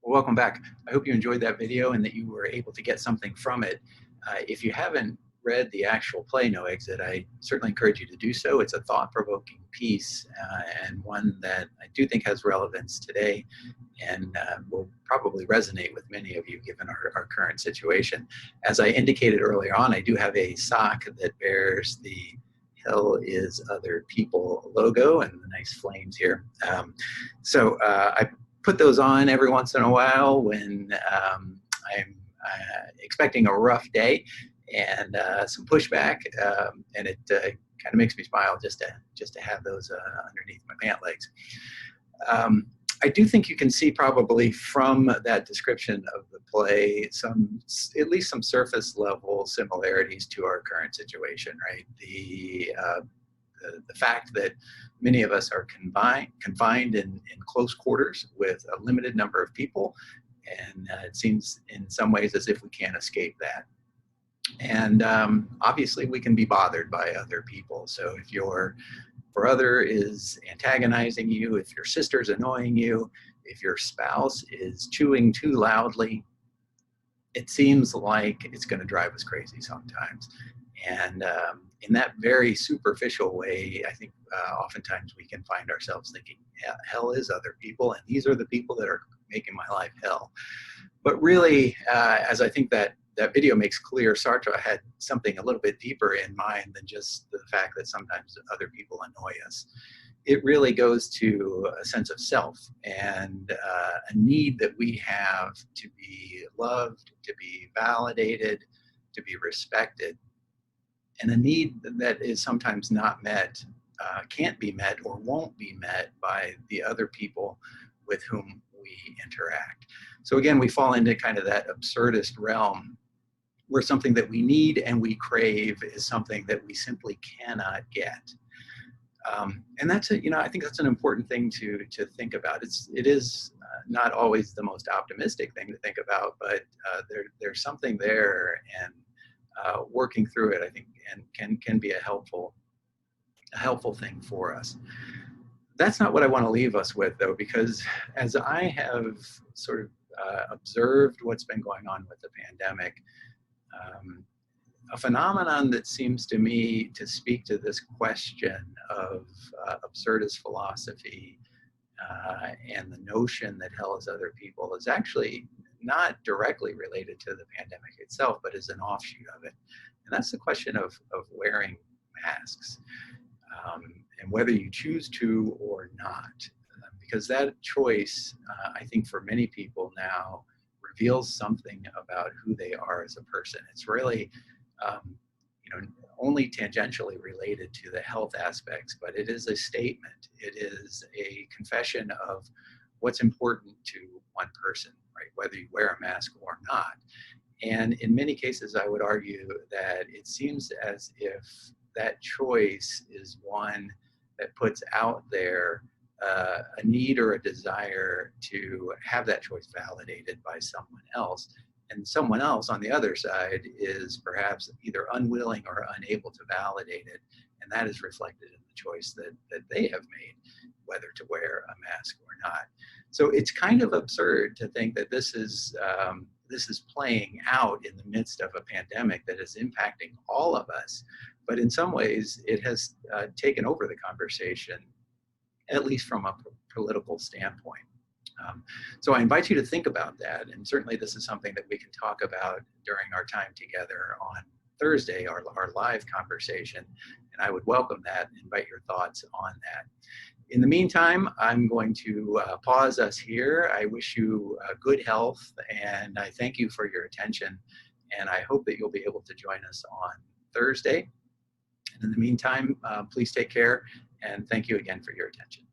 Well, welcome back. I hope you enjoyed that video and that you were able to get something from it. If you haven't read the actual play, No Exit, I certainly encourage you to do so. It's a thought-provoking piece and one that I do think has relevance today and will probably resonate with many of you given our current situation. As I indicated earlier on, I do have a sock that bears the Hell is Other People logo and the nice flames here. I put those on every once in a while when I'm expecting a rough day and some pushback, and it kind of makes me smile just to have those underneath my pant legs. I do think you can see probably from that description of the play at least some surface level similarities to our current situation, right? The fact that many of us are confined in close quarters with a limited number of people, and it seems in some ways as if we can't escape that. And obviously we can be bothered by other people. So if your brother is antagonizing you, if your sister's annoying you, if your spouse is chewing too loudly, it seems like it's going to drive us crazy sometimes. And in that very superficial way, I think oftentimes we can find ourselves thinking, yeah, hell is other people, and these are the people that are making my life hell. But really, as I think that video makes clear, Sartre had something a little bit deeper in mind than just the fact that sometimes other people annoy us. It really goes to a sense of self and a need that we have to be loved, to be validated, to be respected. And a need that is sometimes not met, can't be met, or won't be met by the other people with whom we interact. So again, we fall into kind of that absurdist realm where something that we need and we crave is something that we simply cannot get. And that's I think that's an important thing to think about. It is not always the most optimistic thing to think about, but there's something there, and working through it, I think, and can be a helpful thing for us. That's not what I want to leave us with, though, because as I have sort of observed what's been going on with the pandemic, a phenomenon that seems to me to speak to this question of absurdist philosophy and the notion that hell is other people is actually not directly related to the pandemic itself, but is an offshoot of it. And that's the question of wearing masks, and whether you choose to or not. Because that choice, I think for many people now, reveals something about who they are as a person. It's really only tangentially related to the health aspects, but it is a statement. It is a confession of what's important to one person, right? Whether you wear a mask or not. And in many cases, I would argue that it seems as if that choice is one that puts out there a need or a desire to have that choice validated by someone else. And someone else on the other side is perhaps either unwilling or unable to validate it. And that is reflected in the choice that they have made, whether to wear a mask or not. So it's kind of absurd to think that this is playing out in the midst of a pandemic that is impacting all of us. But in some ways, it has taken over the conversation, at least from a political standpoint. So I invite you to think about that, and certainly this is something that we can talk about during our time together on Thursday, our live conversation, and I would welcome that and invite your thoughts on that. In the meantime, I'm going to pause us here. I wish you good health, and I thank you for your attention, and I hope that you'll be able to join us on Thursday. And in the meantime, please take care, and thank you again for your attention.